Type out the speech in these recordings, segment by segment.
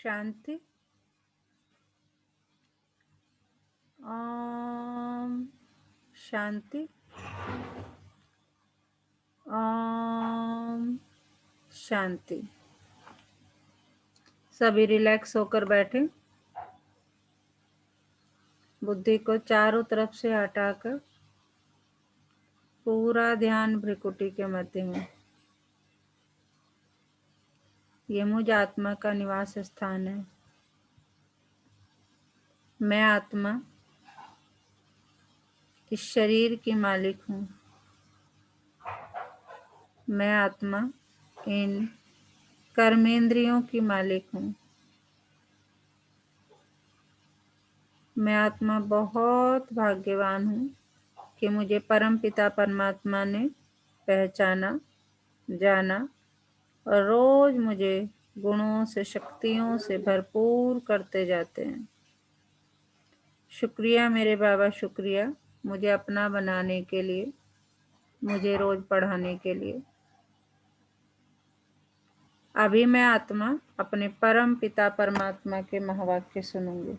शांति। ओम शांति। ओम शांति। सभी रिलैक्स होकर बैठे, बुद्धि को चारों तरफ से हटाकर पूरा ध्यान भ्रिकुटी के मध्य में। ये मुझ आत्मा का निवास स्थान है। मैं आत्मा इस शरीर की मालिक हूँ। मैं आत्मा इन कर्मेंद्रियों की मालिक हूँ। मैं आत्मा बहुत भाग्यवान हूँ कि मुझे परम पिता परमात्मा ने पहचाना, जाना और रोज मुझे गुणों से, शक्तियों से भरपूर करते जाते हैं। शुक्रिया मेरे बाबा, शुक्रिया मुझे अपना बनाने के लिए, मुझे रोज पढ़ाने के लिए। अभी मैं आत्मा अपने परम पिता परमात्मा के महावाक्य सुनूंगी।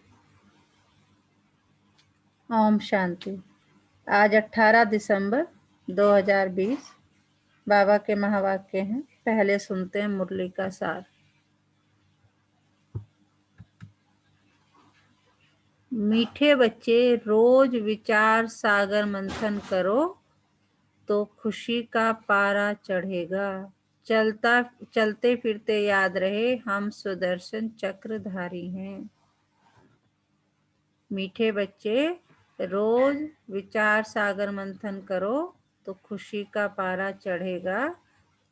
ओम शांति। आज 18 दिसंबर 2020 बाबा के महावाक्य हैं। पहले सुनते हैं मुरली का सार। मीठे बच्चे, रोज विचार सागर मंथन करो तो खुशी का पारा चढ़ेगा। चलते फिरते याद रहे हम सुदर्शन चक्रधारी हैं। मीठे बच्चे, रोज विचार सागर मंथन करो तो खुशी का पारा चढ़ेगा।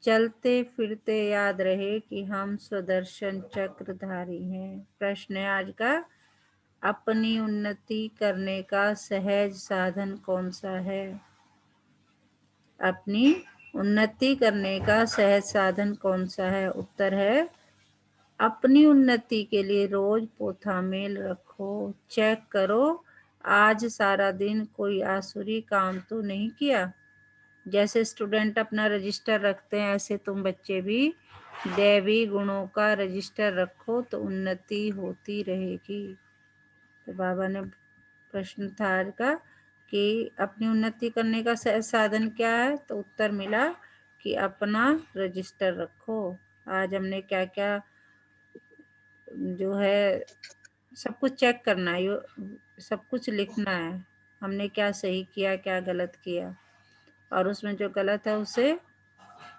चलते फिरते याद रहे कि हम सुदर्शन चक्रधारी हैं। प्रश्न है आज का, अपनी उन्नति करने का सहज साधन कौन सा है? अपनी उन्नति करने का सहज साधन कौन सा है? उत्तर है, अपनी उन्नति के लिए रोज पोथा मेल रखो। चेक करो आज सारा दिन कोई आसुरी काम तो नहीं किया। जैसे स्टूडेंट अपना रजिस्टर रखते हैं, ऐसे तुम बच्चे भी दैवी गुणों का रजिस्टर रखो तो उन्नति होती रहेगी। तो बाबा ने प्रश्न था आज का कि अपनी उन्नति करने का साधन क्या है? तो उत्तर मिला कि अपना रजिस्टर रखो। आज हमने क्या क्या जो है सब कुछ चेक करना है, सब कुछ लिखना है। हमने क्या सही किया, क्या गलत किया, और उसमें जो गलत है उसे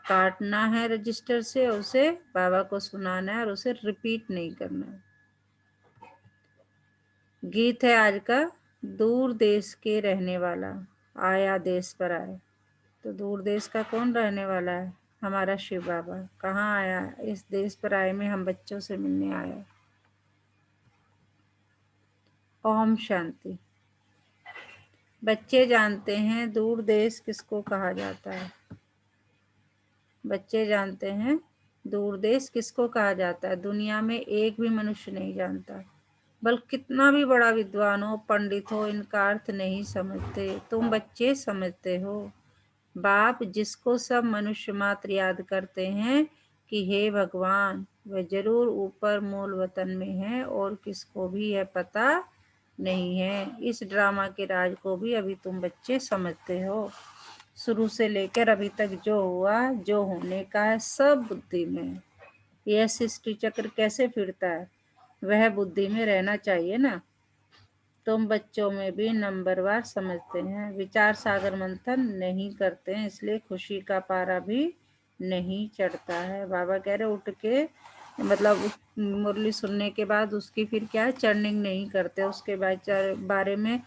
काटना है रजिस्टर से, उसे बाबा को सुनाना है और उसे रिपीट नहीं करना है। गीत है आज का, दूर देश के रहने वाला आया देश पर आए। तो दूर देश का कौन रहने वाला है? हमारा शिव बाबा। कहाँ आया? इस देश पर आए में हम बच्चों से मिलने आया। ओम शांति। बच्चे जानते हैं दूर देश किसको कहा जाता है? बच्चे जानते हैं दूर देश किसको कहा जाता है? दुनिया में एक भी मनुष्य नहीं जानता, बल्कि कितना भी बड़ा विद्वान हो, पंडित हो, इनका अर्थ नहीं समझते। तुम बच्चे समझते हो। बाप जिसको सब मनुष्य मात्र याद करते हैं कि हे भगवान, वह जरूर ऊपर मूल वतन में है और किसको भी यह पता नहीं है। इस ड्रामा के राज को भी अभी तुम बच्चे समझते हो। शुरू से लेकर अभी तक जो हुआ, जो होने का है, सब बुद्धि में है। यह सृष्टि चक्र कैसे फिरता है, वह बुद्धि में रहना चाहिए ना। तुम बच्चों में भी नंबरवार समझते हैं, विचार सागर मंथन नहीं करते हैं, इसलिए खुशी का पारा भी नहीं चढ़ता है। बाबा कह रहे उठ के, मतलब मुरली सुनने के बाद उसकी फिर क्या है, चर्निंग नहीं करते, उसके बारे में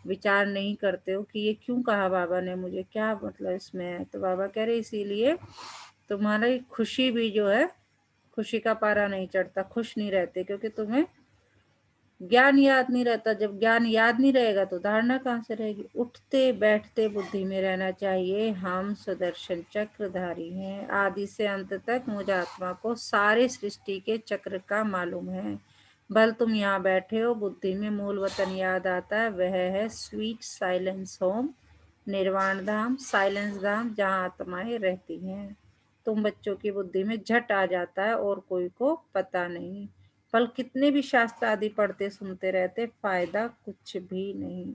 विचार नहीं करते हो कि ये क्यों कहा बाबा ने मुझे, क्या मतलब इसमें है। तो बाबा कह रहे इसीलिए तुम्हारी खुशी भी जो है, खुशी का पारा नहीं चढ़ता, खुश नहीं रहते, क्योंकि तुम्हें ज्ञान याद नहीं रहता। जब ज्ञान याद नहीं रहेगा तो धारणा कहाँ से रहेगी? उठते बैठते बुद्धि में रहना चाहिए, हम सुदर्शन चक्रधारी हैं। आदि से अंत तक मुझ आत्मा को सारे सृष्टि के चक्र का मालूम है। भल तुम यहाँ बैठे हो, बुद्धि में मूल वतन याद आता है, वह है स्वीट साइलेंस होम, निर्वाण धाम, साइलेंस धाम, जहाँ आत्माएं रहती हैं। तुम बच्चों की बुद्धि में झट आ जाता है और कोई को पता नहीं। पल कितने भी शास्त्र आदि पढ़ते सुनते रहते, फायदा कुछ भी नहीं।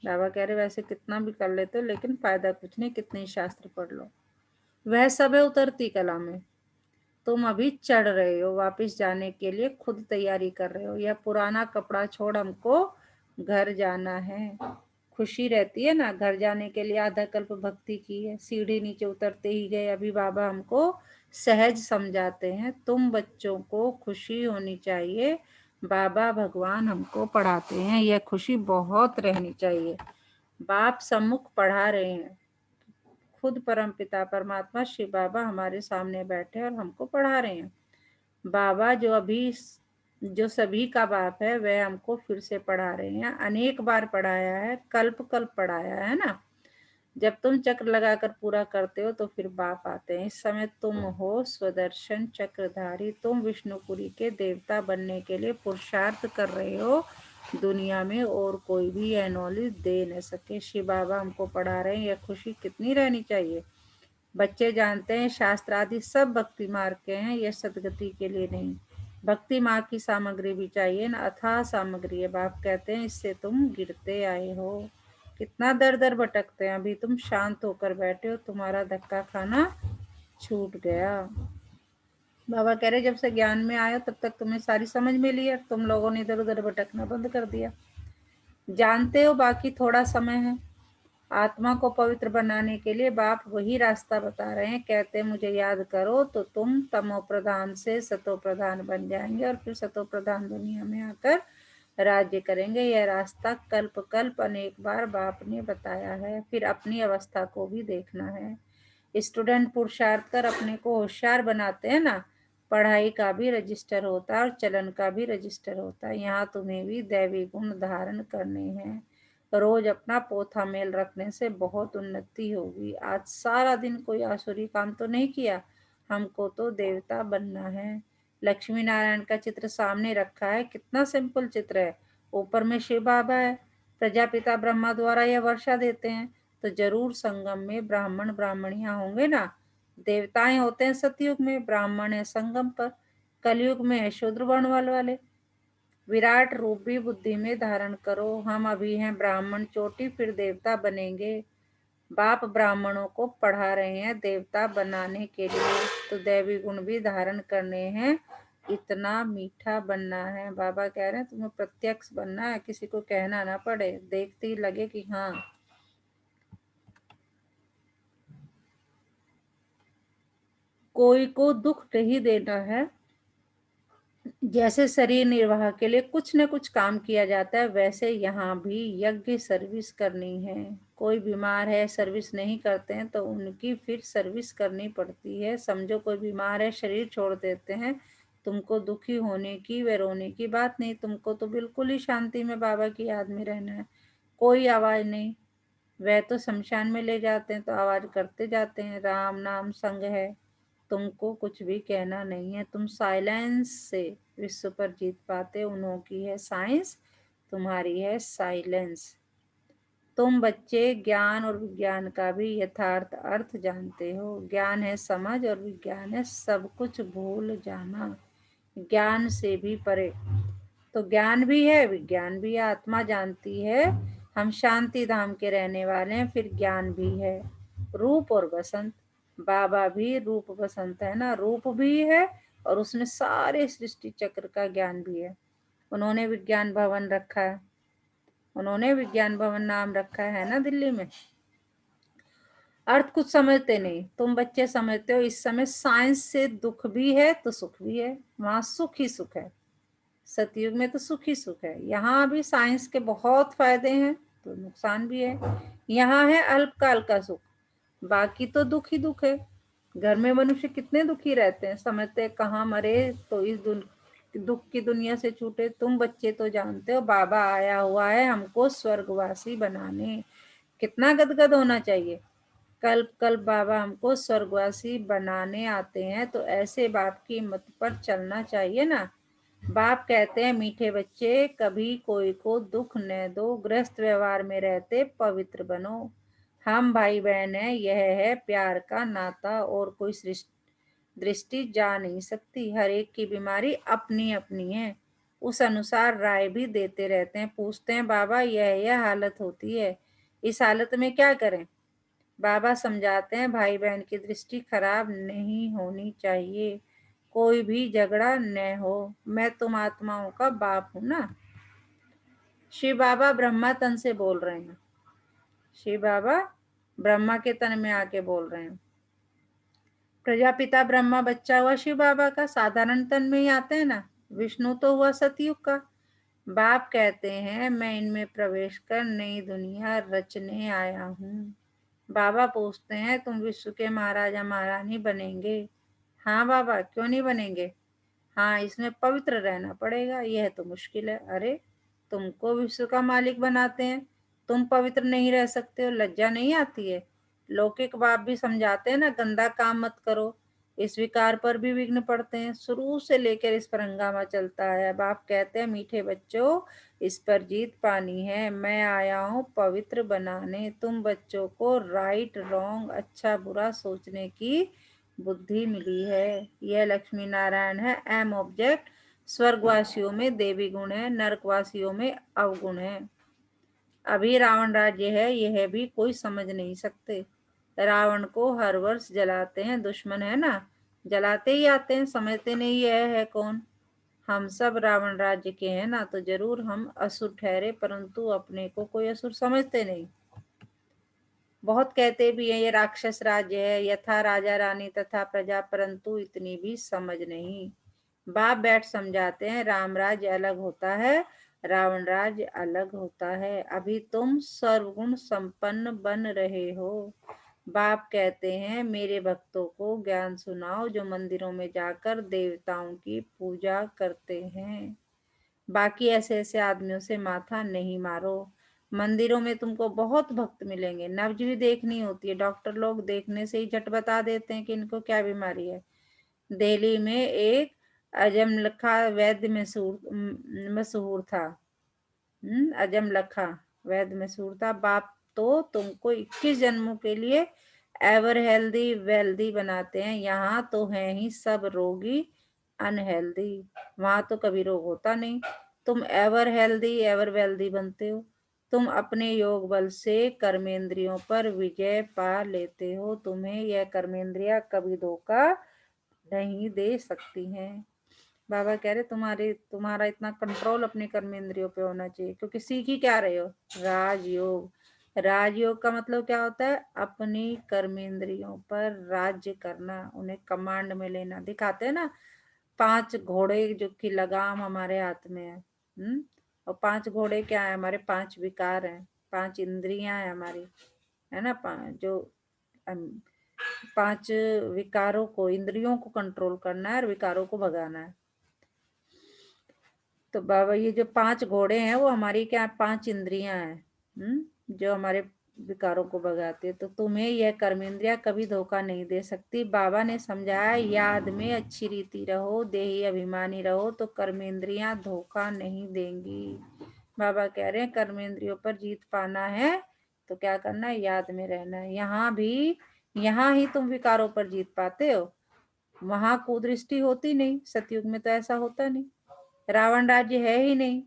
बाबा कह रहे वैसे कितना भी कर लेते हो लेकिन फायदा कुछ नहीं, कितने ही शास्त्र पढ़ लो। वह सब है उतरती कला में। तुम अभी चढ़ रहे हो, वापस जाने के लिए खुद तैयारी कर रहे हो। यह पुराना कपड़ा छोड़ हमको घर जाना है। खुशी रहती है ना, घर जाने के लिए आधा कल्प भक्ति की है। सीढ़ी नीचे उतरते ही गए। अभी बाबा हमको सहज समझाते हैं, तुम बच्चों को खुशी होनी चाहिए, बाबा भगवान हमको पढ़ाते हैं, यह खुशी बहुत रहनी चाहिए। बाप सम्मुख पढ़ा रहे हैं, खुद परमपिता परमात्मा शिव बाबा हमारे सामने बैठे और हमको पढ़ा रहे हैं। बाबा जो सभी का बाप है, वह हमको फिर से पढ़ा रहे हैं। अनेक बार पढ़ाया है, कल्प कल्प पढ़ाया है ना। जब तुम चक्र लगाकर पूरा करते हो तो फिर बाप आते हैं। इस समय तुम हो स्वदर्शन चक्रधारी, तुम विष्णुपुरी के देवता बनने के लिए पुरुषार्थ कर रहे हो। दुनिया में और कोई भी यह नॉलेज दे न सके। शिव बाबा हमको पढ़ा रहे हैं, यह खुशी कितनी रहनी चाहिए। बच्चे जानते हैं शास्त्र आदि सब भक्ति मार्ग के हैं, यह सदगति के लिए नहीं। भक्ति मार्ग की सामग्री भी चाहिए ना, अथाह सामग्री है। बाप कहते हैं इससे तुम गिरते आए हो, कितना दर दर भटकते हैं। अभी तुम शांत होकर बैठे हो, तुम्हारा धक्का खाना छूट गया। बाबा कह रहे जब से ज्ञान में आए हो तब तक तुम्हें सारी समझ मिली है, तुम लोगों ने इधर उधर भटकना बंद कर दिया। जानते हो बाकी थोड़ा समय है। आत्मा को पवित्र बनाने के लिए बाप वही रास्ता बता रहे हैं। कहते हैं मुझे याद करो तो तुम तमो प्रधान से सतो प्रधान बन जाएंगे और फिर सतो प्रधान दुनिया में आकर राज्य करेंगे। यह रास्ता कल्प कल्प अनेक बार बाप ने बताया है। फिर अपनी अवस्था को भी देखना है। स्टूडेंट पुरुषार्थ कर अपने को होशियार बनाते हैं ना, पढ़ाई का भी रजिस्टर होता है और चलन का भी रजिस्टर होता है। यहाँ तुम्हें भी दैवी गुण धारण करने हैं। रोज अपना पोथा मेल रखने से बहुत उन्नति होगी। आज सारा दिन कोई आसुरी काम तो नहीं किया, हमको तो देवता बनना है। लक्ष्मी नारायण का चित्र सामने रखा है, कितना सिंपल चित्र है। ऊपर में शिव बाबा है, प्रजापिता ब्रह्मा द्वारा यह वर्षा देते हैं। तो जरूर संगम में ब्राह्मण ब्राह्मणियां होंगे ना। देवताएं होते हैं सतयुग में, ब्राह्मण है संगम पर, कलयुग में है शूद्र वर्ण वाले। विराट रूप भी बुद्धि में धारण करो। हम अभी हैं ब्राह्मण, चोटी फिर देवता बनेंगे। बाप ब्राह्मणों को पढ़ा रहे हैं देवता बनाने के लिए, तो दैवी गुण भी धारण करने हैं। इतना मीठा बनना है। बाबा कह रहे हैं तुम्हें प्रत्यक्ष बनना है, किसी को कहना ना पड़े, देखते ही लगे कि हाँ। कोई को दुख नहीं देना है। जैसे शरीर निर्वाह के लिए कुछ न कुछ काम किया जाता है, वैसे यहाँ भी यज्ञ सर्विस करनी है। कोई बीमार है, सर्विस नहीं करते हैं तो उनकी फिर सर्विस करनी पड़ती है। समझो कोई बीमार है, शरीर छोड़ देते हैं, तुमको दुखी होने की व रोने की बात नहीं, तुमको तो बिल्कुल ही शांति में बाबा की याद में रहना है। कोई आवाज नहीं, वह तो शमशान में ले जाते हैं तो आवाज करते जाते हैं, राम नाम संग है। तुमको कुछ भी कहना नहीं है, तुम साइलेंस से विश्व पर जीत पाते। उन्हों की है साइंस, तुम्हारी है साइलेंस। तुम बच्चे ज्ञान और विज्ञान का भी यथार्थ अर्थ जानते हो। ज्ञान है समझ और विज्ञान है सब कुछ भूल जाना, ज्ञान से भी परे। तो ज्ञान भी है विज्ञान भी है। आत्मा जानती है हम शांति धाम के रहने वाले हैं, फिर ज्ञान भी है। रूप और बसंत, बाबा भी रूप बसंत है ना, रूप भी है और उसमें सारे सृष्टि चक्र का ज्ञान भी है। उन्होंने विज्ञान भवन रखा है, उन्होंने विज्ञान भवन नाम रखा है ना दिल्ली में। अर्थ कुछ समझते नहीं, तुम बच्चे समझते हो। इस समय साइंस से दुख भी है तो सुख भी है, वहां सुख ही सुख है। सतयुग में तो सुख ही सुख है। यहाँ भी साइंस के बहुत फायदे हैं तो नुकसान भी है। यहाँ है अल्पकाल का सुख, बाकी तो दुख ही दुख है। घर में मनुष्य कितने दुखी रहते हैं, समझते हैं कहाँ मरे तो इस दुख की दुनिया से छूटे। तुम बच्चे तो जानते हो बाबा आया हुआ है हमको स्वर्गवासी बनाने, कितना गदगद होना चाहिए। कल्प कल्प बाबा हमको स्वर्गवासी बनाने आते हैं, तो ऐसे बाप की मत पर चलना चाहिए ना। बाप कहते हैं मीठे बच्चे कभी कोई को दुख न दो, गृहस्थ व्यवहार में रहते पवित्र बनो। हम भाई बहन हैं, यह है प्यार का नाता, और कोई सृष्टि दृष्टि जा नहीं सकती, हर एक की बीमारी अपनी अपनी है। उस अनुसार राय भी देते रहते हैं। पूछते हैं बाबा यह हालत होती है, इस हालत में क्या करें? बाबा समझाते हैं भाई बहन की दृष्टि खराब नहीं होनी चाहिए, कोई भी झगड़ा न हो, मैं तुम आत्माओं का बाप हूं ना। शिव बाबा ब्रह्मा तन से बोल रहे हैं, शिव बाबा ब्रह्मा के तन में आके बोल रहे हैं। प्रजापिता ब्रह्मा बच्चा हुआ शिव बाबा का, साधारण तन में ही आते हैं ना। विष्णु तो हुआ सतयुग का। बाप कहते हैं मैं इनमें प्रवेश कर नई दुनिया रचने आया हूँ। बाबा पूछते हैं तुम विश्व के महाराजा महारानी बनेंगे? हाँ बाबा, क्यों नहीं बनेंगे? हाँ, इसमें पवित्र रहना पड़ेगा, यह तो मुश्किल है। अरे, तुमको विश्व का मालिक बनाते हैं, तुम पवित्र नहीं रह सकते हो, लज्जा नहीं आती है? लौकिक बाप भी समझाते हैं ना, गंदा काम मत करो। इस विकार पर भी विघ्न पड़ते हैं, शुरू से लेकर इस पर हंगामा चलता है। बाप कहते हैं मीठे बच्चों, इस पर जीत पानी है, मैं आया हूँ पवित्र बनाने। तुम बच्चों को राइट रॉन्ग, अच्छा बुरा सोचने की बुद्धि मिली है। यह लक्ष्मी नारायण है, एम ऑब्जेक्ट। स्वर्गवासियों में देवी गुण है, नरकवासियों में अवगुण है। अभी रावण राज्य है, यह भी कोई समझ नहीं सकते। रावण को हर वर्ष जलाते हैं, दुश्मन है ना, जलाते ही आते हैं, समझते नहीं यह है कौन। हम सब रावण राज्य के हैं ना, तो जरूर हम असुर ठहरे, परंतु अपने को कोई असुर समझते नहीं। बहुत कहते भी हैं ये राक्षस राज्य है, यथा राजा रानी तथा प्रजा, परंतु इतनी भी समझ नहीं। बाप बैठ समझाते हैं राम राज्य अलग होता है, रावण राज्य अलग होता है। अभी तुम सर्वगुण संपन्न बन रहे हो। बाप कहते हैं मेरे भक्तों को ज्ञान सुनाओ जो मंदिरों में जाकर देवताओं की पूजा करते हैं। बाकी ऐसे ऐसे आदमियों से माथा नहीं मारो। मंदिरों में तुमको बहुत भक्त मिलेंगे, नब्ज भी देखनी होती है, डॉक्टर लोग देखने से ही झट बता देते हैं कि इनको क्या बीमारी है। दिल्ली में एक अजमलखा वैद्य मशहूर था। अजम लखा वैद्य मशहूर था। बाप तो तुमको 21 जन्मों के लिए एवर हेल्दी वेल्दी बनाते हैं। यहाँ तो हैं ही सब रोगी अनहेल्दी, वहां तो कभी रोग होता नहीं। तुम एवर हेल्दी एवर वेल्दी बनते हो। तुम अपने योग बल से कर्मेंद्रियों पर विजय पा लेते हो, तुम्हें यह कर्मेंद्रिया कभी धोखा नहीं दे सकती हैं। बाबा कह रहे तुम्हारा इतना कंट्रोल अपने कर्मेंद्रियों पे होना चाहिए, क्योंकि सीख ही क्या रहे हो? राजयोग। राजयोग का मतलब क्या होता है? अपनी कर्मेंद्रियों पर राज्य करना, उन्हें कमांड में लेना। दिखाते हैं ना 5 घोड़े जो की लगाम हमारे हाथ में है। और 5 घोड़े क्या है? हमारे 5 विकार हैं, 5 इंद्रियां हैं हमारी, है ना। जो 5 विकारों को, इंद्रियों को कंट्रोल करना है और विकारों को भगाना है। तो बाबा ये जो 5 घोड़े हैं वो हमारी क्या 5 इंद्रियां हैं, जो हमारे विकारों को भगाती है। तो तुम्हें यह कर्मेंद्रिया कभी धोखा नहीं दे सकती। बाबा ने समझाया याद में अच्छी रीति रहो, देही अभिमानी रहो, तो कर्मेंद्रियां धोखा नहीं देंगी। बाबा कह रहे हैं कर्मेंद्रियों पर जीत पाना है तो क्या करना है? याद में रहना है। यहाँ ही तुम विकारों पर जीत पाते हो, वहां कुदृष्टि होती नहीं। सतयुग में तो ऐसा होता नहीं। रावण राज्य है ही नहीं,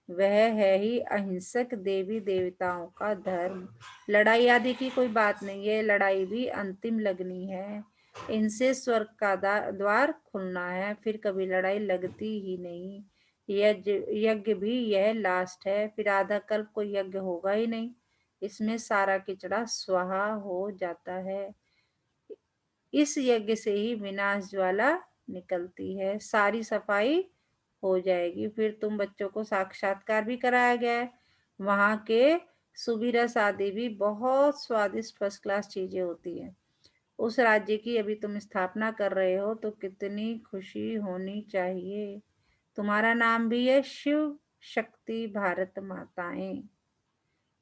वह है ही अहिंसक देवी देवताओं का धर्म। लड़ाई आदि की कोई बात नहीं है, लड़ाई भी अंतिम लगनी है। इनसे स्वर्ग का द्वार खुलना है, फिर कभी लड़ाई लगती ही नहीं। यज्ञ यज्ञ भी यह लास्ट है, फिर आधा कल्प कोई यज्ञ होगा ही नहीं। इसमें सारा किचड़ा स्वाहा हो जाता है। इस यज्ञ से ही विनाश ज्वाला निकलती है, सारी सफाई हो जाएगी। फिर तुम बच्चों को साक्षात्कार भी कराया गया है। वहां के सुबीरस आदि भी बहुत स्वादिष्ट फर्स्ट क्लास चीजें होती हैं। उस राज्य की अभी तुम स्थापना कर रहे हो तो कितनी खुशी होनी चाहिए। तुम्हारा नाम भी है शिव शक्ति भारत माताएं।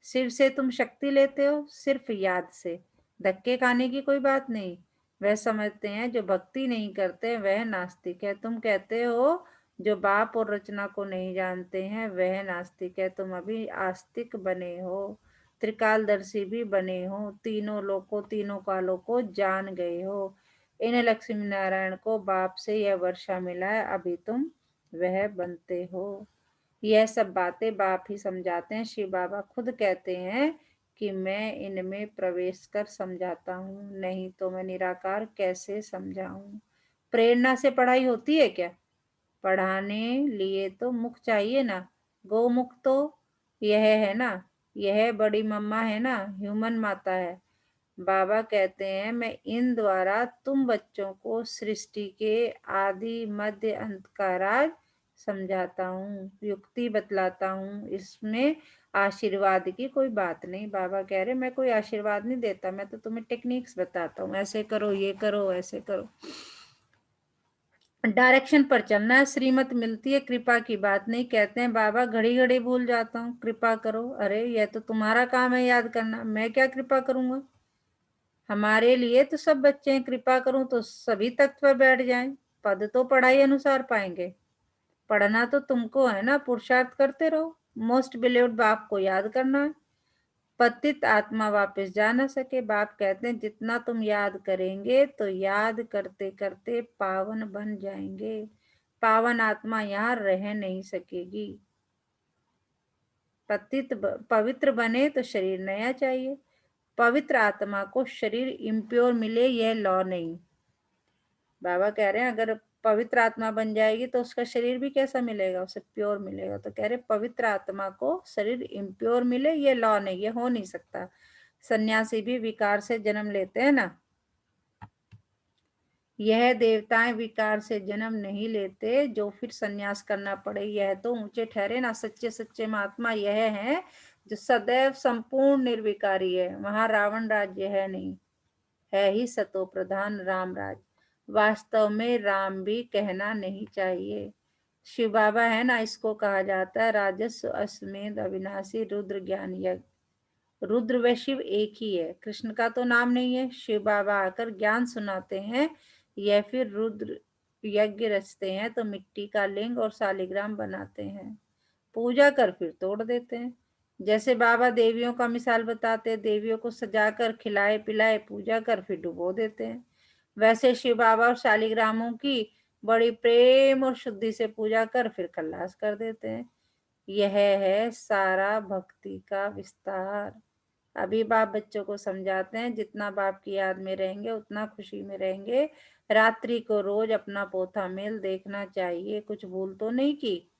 शिव से तुम शक्ति लेते हो सिर्फ याद से, धक्के खाने की कोई बात नहीं। वह समझते हैं जो भक्ति नहीं करते वह नास्तिक है। तुम कहते हो जो बाप और रचना को नहीं जानते हैं वह नास्तिक है। तुम अभी आस्तिक बने हो, त्रिकालदर्शी भी बने हो, तीनों लोकों तीनों कालों को जान गए हो। इन लक्ष्मी नारायण को बाप से यह वर्षा मिला है, अभी तुम वह बनते हो। यह सब बातें बाप ही समझाते हैं। शिव बाबा खुद कहते हैं कि मैं इनमें प्रवेश कर समझाता हूँ, नहीं तो मैं निराकार कैसे समझाऊं। प्रेरणा से पढ़ाई होती है क्या? पढ़ाने लिए तो मुख चाहिए ना। गौमुख तो यह है ना, यह बड़ी मम्मा है ना, ह्यूमन माता है। बाबा कहते हैं मैं इन द्वारा तुम बच्चों को सृष्टि के आदि मध्य अंत का राज समझाता हूँ, युक्ति बतलाता हूँ। इसमें आशीर्वाद की कोई बात नहीं। बाबा कह रहे मैं कोई आशीर्वाद नहीं देता, मैं तो तुम्हें टेक्निक्स बताता हूँ, ऐसे करो, ये करो, ऐसे करो, डायरेक्शन पर चलना है। श्रीमत मिलती है, कृपा की बात नहीं। कहते हैं बाबा घड़ी घड़ी भूल जाता हूँ, कृपा करो। अरे यह तो तुम्हारा काम है याद करना, मैं क्या कृपा करूंगा? हमारे लिए तो सब बच्चे हैं, कृपा करूं तो सभी तख्त पर बैठ जाएं। पद तो पढ़ाई अनुसार पाएंगे। पढ़ना तो तुमको है ना, पुरुषार्थ करते रहो। मोस्ट बिलीव्ड बाप को याद करना है। पतित आत्मा वापस जा न सके। बाप कहते हैं जितना तुम याद करेंगे तो याद करते करते पावन बन जाएंगे। पावन आत्मा यहाँ रह नहीं सकेगी। पवित्र बने तो शरीर नया चाहिए। पवित्र आत्मा को शरीर इम्प्योर मिले, यह लॉ नहीं। बाबा कह रहे हैं अगर पवित्र आत्मा बन जाएगी तो उसका शरीर भी कैसा मिलेगा? उसे प्योर मिलेगा। तो कह रहे पवित्र आत्मा को शरीर इम्प्योर मिले, ये लॉ नहीं, ये हो नहीं सकता। सन्यासी भी विकार से जन्म लेते हैं ना, यह देवताएं विकार से जन्म नहीं लेते जो फिर सन्यास करना पड़े। यह तो ऊंचे ठहरे ना। सच्चे सच्चे महात्मा यह है जो सदैव संपूर्ण निर्विकारी है। वहां रावण राज्य है नहीं, है ही सतो प्रधान राम राज। वास्तव में राम भी कहना नहीं चाहिए। शिव बाबा है ना, इसको कहा जाता है राजस्व अश्वमेध अविनाशी रुद्र ज्ञान यज्ञ। रुद्र व शिव एक ही है। कृष्ण का तो नाम नहीं है। शिव बाबा आकर ज्ञान सुनाते हैं या फिर रुद्र यज्ञ रचते हैं तो मिट्टी का लिंग और शालिग्राम बनाते हैं, पूजा कर फिर तोड़ देते हैं। जैसे बाबा देवियों का मिसाल बताते हैं, देवियों को सजाकर खिलाए पिलाए पूजा कर फिर डुबो देते हैं। वैसे शिव बाबा और शालिग्रामों की बड़ी प्रेम और शुद्धि से पूजा कर फिर खल्लास कर देते हैं। यह है सारा भक्ति का विस्तार। अभी बाप बच्चों को समझाते हैं जितना बाप की याद में रहेंगे उतना खुशी में रहेंगे। रात्रि को रोज अपना पोथा मेल देखना चाहिए। कुछ भूल तो नहीं की?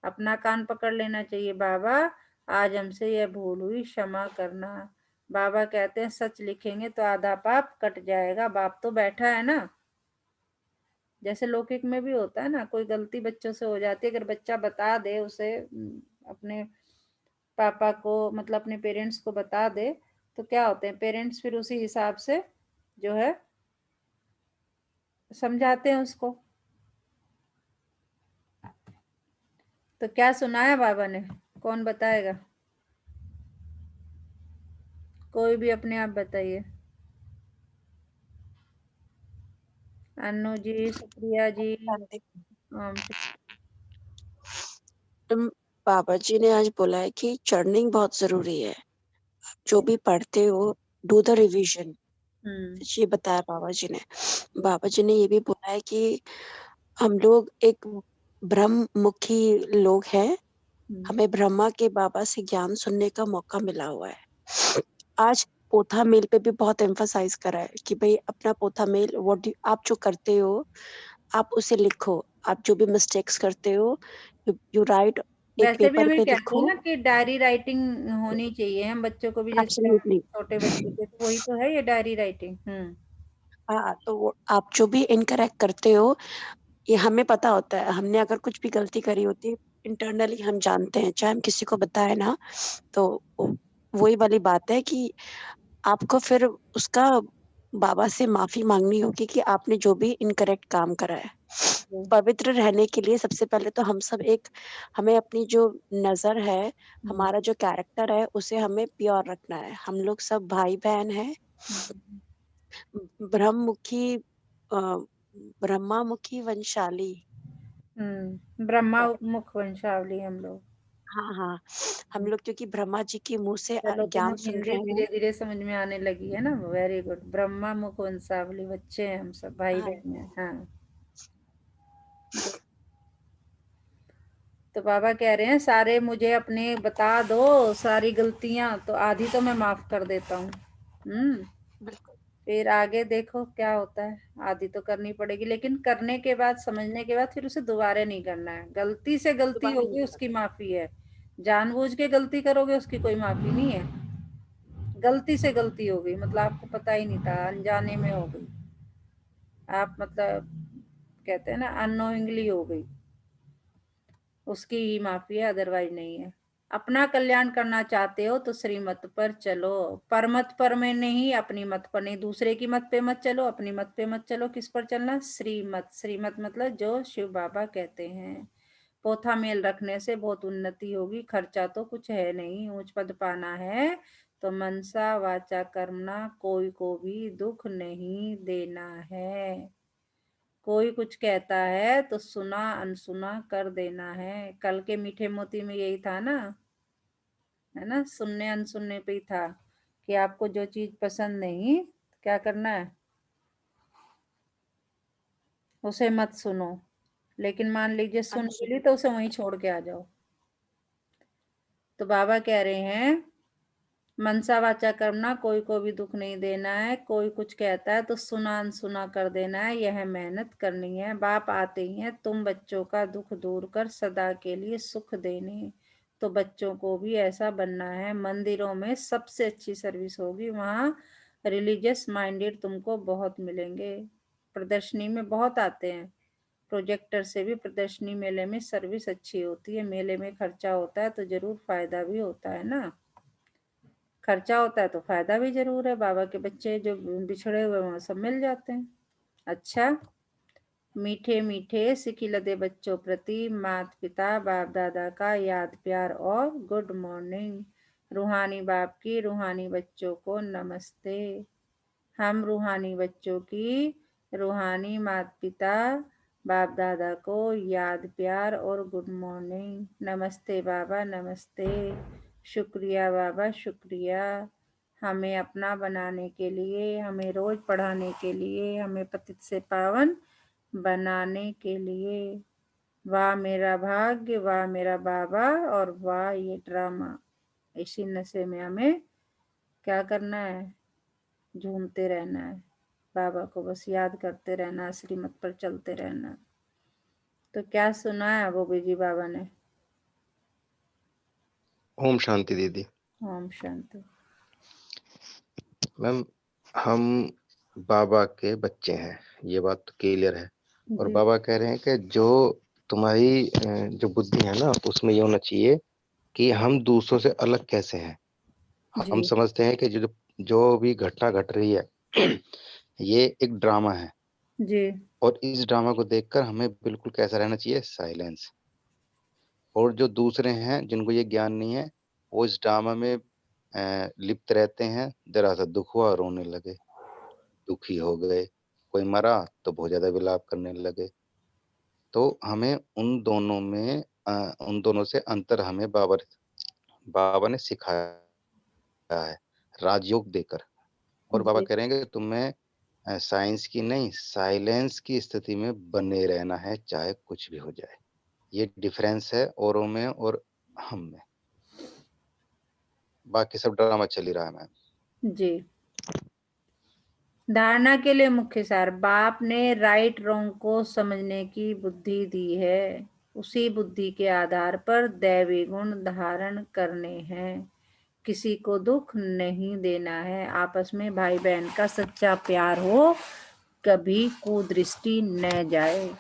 अपना कान पकड़ लेना चाहिए, बाबा आज हमसे यह भूल हुई, क्षमा करना। बाबा कहते हैं सच लिखेंगे तो आधा पाप कट जाएगा। बाप तो बैठा है ना। जैसे लौकिक में भी होता है ना, कोई गलती बच्चों से हो जाती है, अगर बच्चा बता दे उसे, अपने पापा को मतलब अपने पेरेंट्स को बता दे तो क्या होते हैं पेरेंट्स फिर उसी हिसाब से जो है समझाते हैं उसको। तो क्या सुनाया बाबा ने, कौन बताएगा? कोई भी अपने आप बताइए। अन्नू जी, सुप्रिया जी। शांति। ओम तुम बाबा जी ने आज बोला है कि चर्निंग बहुत जरूरी है। जो भी पढ़ते हो डू द रिवीजन। ये बताया बाबा जी ने। बाबा जी ने ये भी बोला है कि हम लोग एक ब्रह्ममुखी लोग हैं। हमें ब्रह्मा के बाबा से ज्ञान सुनने का मौका मिला हुआ है। आज पोथा मेल पे भी बहुत एम्फसाइज करा है कि भाई अपना पोथा मेल आप जो करते हो आप उसे लिखो। आप जो भी मिस्टेक्स करते हो यू राइट एक वैसे भी पेपर हमें पे कहते हैं लिखो। ना कि डायरी राइटिंग होनी चाहिए हम बच्चों को भी, जैसे एब्सोल्युटली। छोटे बच्चे के, तो वही तो है ये डायरी राइटिंग। हाँ, तो आप जो भी इनकरेक्ट करते हो ये हमें पता होता है। हमने अगर कुछ भी गलती करी होती है इंटरनली हम जानते हैं, चाहे हम किसी को बताए ना। तो वही वाली बात है कि आपको फिर उसका बाबा से माफी मांगनी होगी कि आपने जो भी इनकरेक्ट काम करा है। पवित्र रहने के लिए सबसे पहले तो हमें अपनी जो नजर है, हमारा जो कैरेक्टर है उसे हमें प्योर रखना है। हम लोग सब भाई बहन हैं। ब्रह्ममुखी अ, ब्रह्मामुखी वंशाली। ब्रह्मा मुख वंशावली हम लोग। हाँ, हाँ। हम लोग क्योंकि ब्रह्मा जी के मुँह से चलो तुम्हें ज्ञान सुन हिंदी रहे धीरे हैं। धीरे समझ में आने लगी है ना, वेरी गुड। ब्रह्मा मुख वंशावली, बच्चे हैं हम सब, भाई हाँ, बहन हैं। हाँ, तो बाबा कह रहे हैं सारे मुझे अपने बता दो सारी गलतियां, तो आधी तो मैं माफ कर देता हूँ। बिल्कुल। फिर आगे देखो क्या होता है। आधी तो करनी पड़ेगी, लेकिन करने के बाद, समझने के बाद फिर उसे दोबारा नहीं करना है। गलती से गलती दोबारा नहीं होगी करना। उसकी माफी है, जानबूझ के गलती करोगे उसकी कोई माफी नहीं है। गलती से गलती हो गई मतलब आपको पता ही नहीं था, अनजाने में हो गई, आप मतलब कहते हैं ना अननोइंगली हो गई, उसकी ही माफी है, अदरवाइज नहीं है। अपना कल्याण करना चाहते हो तो श्रीमत पर चलो, परमत पर में नहीं, अपनी मत पर नहीं। दूसरे की मत पे मत चलो, अपनी मत पे मत चलो। किस पर चलना? श्रीमत। श्रीमत मतलब जो शिव बाबा कहते हैं। पोथा मेल रखने से बहुत उन्नति होगी, खर्चा तो कुछ है नहीं। ऊंच पद पाना है तो मनसा वाचा कर्मणा कोई को भी दुख नहीं देना है। कोई कुछ कहता है तो सुना अनसुना कर देना है। कल के मीठे मोती में यही था ना, है ना, सुनने अनसुनने पे ही था कि आपको जो चीज पसंद नहीं, क्या करना है, उसे मत सुनो। लेकिन मान लीजिए सुन भी ली अनसुना। तो उसे वहीं छोड़ के आ जाओ। तो बाबा कह रहे हैं मनसा वाचा कर्मणा कोई को भी दुख नहीं देना है। कोई कुछ कहता है तो सुना अनसुना कर देना है, यह मेहनत करनी है। बाप आते ही हैं तुम बच्चों का दुख दूर कर सदा के लिए सुख देने। तो बच्चों को भी ऐसा बनना है। मंदिरों में सबसे अच्छी सर्विस होगी, वहाँ रिलीजियस माइंडेड तुमको बहुत मिलेंगे। प्रदर्शनी में बहुत आते हैं, प्रोजेक्टर से भी प्रदर्शनी मेले में सर्विस अच्छी होती है। मेले में खर्चा होता है तो जरूर फायदा भी होता है ना। खर्चा होता है तो फायदा भी जरूर है। बाबा के बच्चे जो बिछड़े हुए वहां सब मिल जाते हैं। अच्छा, मीठे मीठे सिखिलदे बच्चों प्रति माता पिता बाप दादा का याद प्यार और गुड मॉर्निंग। रूहानी बाप की रूहानी बच्चों को नमस्ते। हम रूहानी बच्चों की रूहानी माता पिता बाप दादा को याद प्यार और गुड मॉर्निंग। नमस्ते बाबा, नमस्ते। शुक्रिया बाबा, शुक्रिया। हमें अपना बनाने के लिए, हमें रोज पढ़ाने के लिए, हमें पतित से पावन बनाने के लिए। वाह मेरा भाग्य, वाह मेरा बाबा, और वाह ये ड्रामा। इसी नशे में हमें क्या करना है? झूमते रहना है, बाबा को बस याद करते रहना, श्रीमत पर चलते रहना। तो क्या सुना है बोबी जी बाबा ने? ओम शांति दीदी। ओम शांति। मैम, हम बाबा के बच्चे हैं, ये बात तो क्लियर है। और जी बाबा कह रहे हैं कि जो तुम्हारी जो बुद्धि है ना, उसमें ये होना चाहिए कि हम दूसरों से अलग कैसे हैं। हम जी समझते हैं कि जो जो भी घटना घट रही है ये एक ड्रामा है, जी और इस ड्रामा को देखकर हमें बिल्कुल कैसा रहना चाहिए? साइलेंस। और जो दूसरे हैं जिनको ये ज्ञान नहीं है, वो इस ड्रामा में लिप्त रहते हैं। जरा सा दुख हुआ रोने लगे, दुखी हो गए। कोई मरा तो बहुत ज्यादा विलाप करने लगे। तो हमें उन दोनों से अंतर हमें बाबा ने सिखाया है, राजयोग देकर। और बाबा जी कह रहे हैं कि तुम्हें साइंस की नहीं, साइलेंस की स्थिति में बने रहना है, चाहे कुछ भी हो जाए। ये डिफरेंस है औरों में और हम में। बाकी सब ड्रामा चल ही रहा है मैम। जी। धारणा के लिए मुख्य सार, बाप ने राइट रॉन्ग को समझने की बुद्धि दी है। उसी बुद्धि के आधार पर दैवी गुण धारण करने हैं। किसी को दुख नहीं देना है। आपस में भाई बहन का सच्चा प्यार हो, कभी कुदृष्टि न जाए।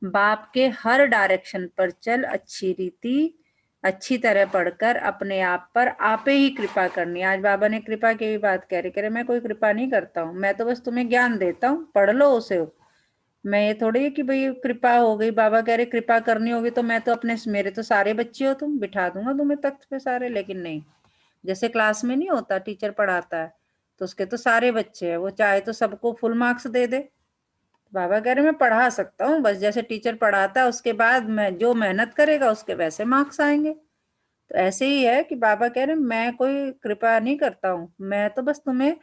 बाप के हर डायरेक्शन पर चल, अच्छी रीति अच्छी तरह पढ़कर अपने आप पर आपे ही कृपा करनी। आज बाबा ने कृपा की भी बात कह रहे मैं कोई कृपा नहीं करता हूँ, मैं तो बस तुम्हें ज्ञान देता हूँ, पढ़ लो उसे। मैं ये थोड़ी है कि भाई कृपा हो गई। बाबा कह रहे कृपा करनी होगी तो मैं तो अपने, मेरे तो सारे बच्चे हो तुम, बिठा दूंगा तुम्हें तख्त पे सारे। लेकिन नहीं, जैसे क्लास में नहीं होता, टीचर पढ़ाता है तो उसके तो सारे बच्चे हैं, वो चाहे तो सबको फुल मार्क्स दे दे। बाबा कह रहे मैं पढ़ा सकता हूँ, बस जैसे टीचर पढ़ाता है उसके बाद मैं जो मेहनत करेगा उसके वैसे मार्क्स आएंगे। तो ऐसे ही है कि बाबा कह रहे मैं कोई कृपा नहीं करता हूँ, मैं तो बस तुम्हें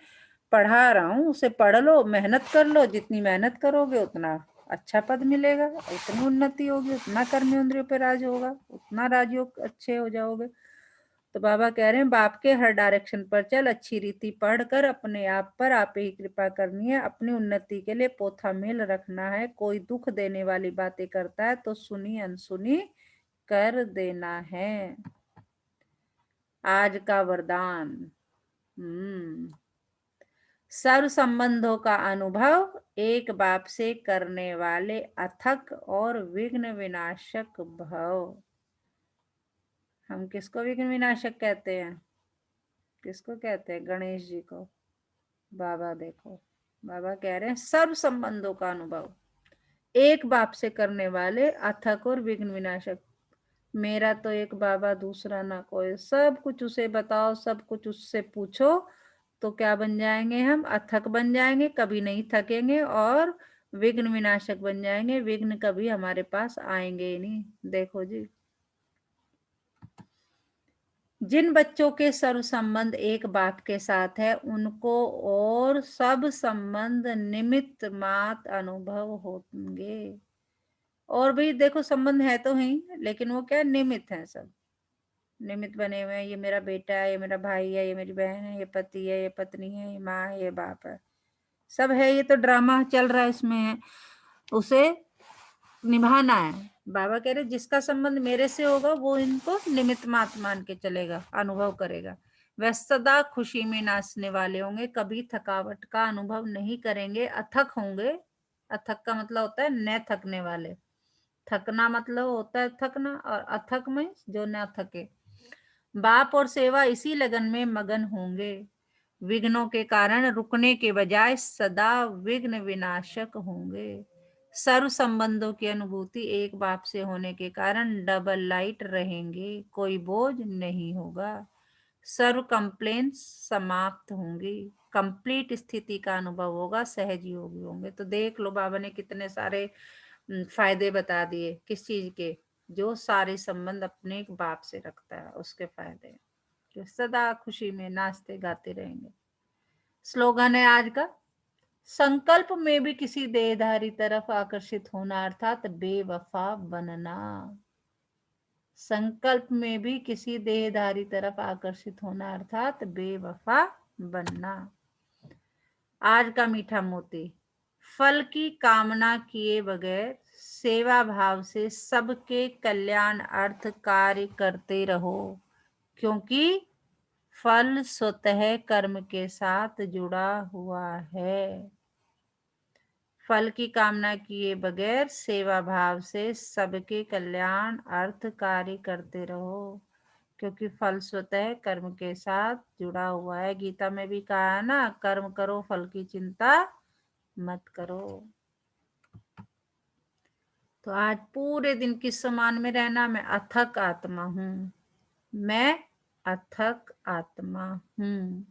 पढ़ा रहा हूँ, उसे पढ़ लो, मेहनत कर लो, जितनी मेहनत करोगे उतना अच्छा पद मिलेगा, उतनी उन्नति होगी, उतना कर्म इंद्रियों पे राज होगा, उतना राजयोग अच्छे हो जाओगे। तो बाबा कह रहे हैं बाप के हर डायरेक्शन पर चल, अच्छी रीति पढ़कर अपने आप पर आप ही कृपा करनी है, अपनी उन्नति के लिए पोथा मेल रखना है, कोई दुख देने वाली बातें करता है तो सुनी अनसुनी कर देना है। आज का वरदान। सर्व संबंधों का अनुभव एक बाप से करने वाले अथक और विघ्न विनाशक भव। हम किसको विघ्न विनाशक कहते हैं? किसको कहते हैं? गणेश जी को। बाबा देखो, बाबा कह रहे हैं सर्व संबंधों का अनुभव एक बाप से करने वाले अथक और विघ्न विनाशक। मेरा तो एक बाबा, दूसरा ना कोई, सब कुछ उसे बताओ, सब कुछ उससे पूछो, तो क्या बन जाएंगे हम? अथक बन जाएंगे, कभी नहीं थकेंगे, और विघ्न विनाशक बन जाएंगे, विघ्न कभी हमारे पास आएंगे ही नहीं। देखो जी, जिन बच्चों के सर्व संबंध एक बाप के साथ है उनको और सब संबंध निमित्त मात्र अनुभव होंगे। और भी देखो संबंध है तो ही, लेकिन वो क्या निमित्त है, सब निमित्त बने हुए हैं। ये मेरा बेटा है, ये मेरा भाई है, ये मेरी बहन है, ये पति है, ये पत्नी है, ये माँ है, ये बाप है, सब है। ये तो ड्रामा चल रहा है, इसमें है, उसे निभाना है। बाबा कह रहे जिसका संबंध मेरे से होगा वो इनको निमित्त मात्र मान के चलेगा, अनुभव करेगा। वह सदा खुशी में नाचने वाले होंगे, कभी थकावट का अनुभव नहीं करेंगे, अथक होंगे। अथक का मतलब होता है न थकने वाले, थकना मतलब होता है थकना, और अथक में जो न थके। बाप और सेवा इसी लगन में मगन होंगे, विघ्नों के कारण रुकने के बजाय सदा विघ्न विनाशक होंगे। सर्व संबंधों की अनुभूति एक बाप से होने के कारण डबल लाइट रहेंगे, कोई बोझ नहीं होगा, सर्व कंप्लेंट्स समाप्त होंगी, कंप्लीट स्थिति का अनुभव होगा, सहज योगी होंगे। तो देख लो बाबा ने कितने सारे फायदे बता दिए, किस चीज के? जो सारे संबंध अपने एक बाप से रखता है उसके फायदे, जो सदा खुशी में नाचते गाते रहेंगे। स्लोगन है आज का, संकल्प में भी किसी देहधारी तरफ आकर्षित होना अर्थात बेवफा बनना। संकल्प में भी किसी देहधारी तरफ आकर्षित होना अर्थात बेवफा बनना। आज का मीठा मोती, फल की कामना किए बगैर सेवा भाव से सबके कल्याण अर्थ कार्य करते रहो, क्योंकि फल स्वतः कर्म के साथ जुड़ा हुआ है। फल की कामना किए बगैर सेवा भाव से सबके कल्याण अर्थ कार्य करते रहो, क्योंकि फल स्वतः कर्म के साथ जुड़ा हुआ है। गीता में भी कहा है ना, कर्म करो फल की चिंता मत करो। तो आज पूरे दिन किस समान में रहना? मैं अथक आत्मा हूं, मैं अथक आत्मा हूं।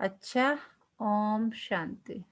अच्छा, ओम शांति।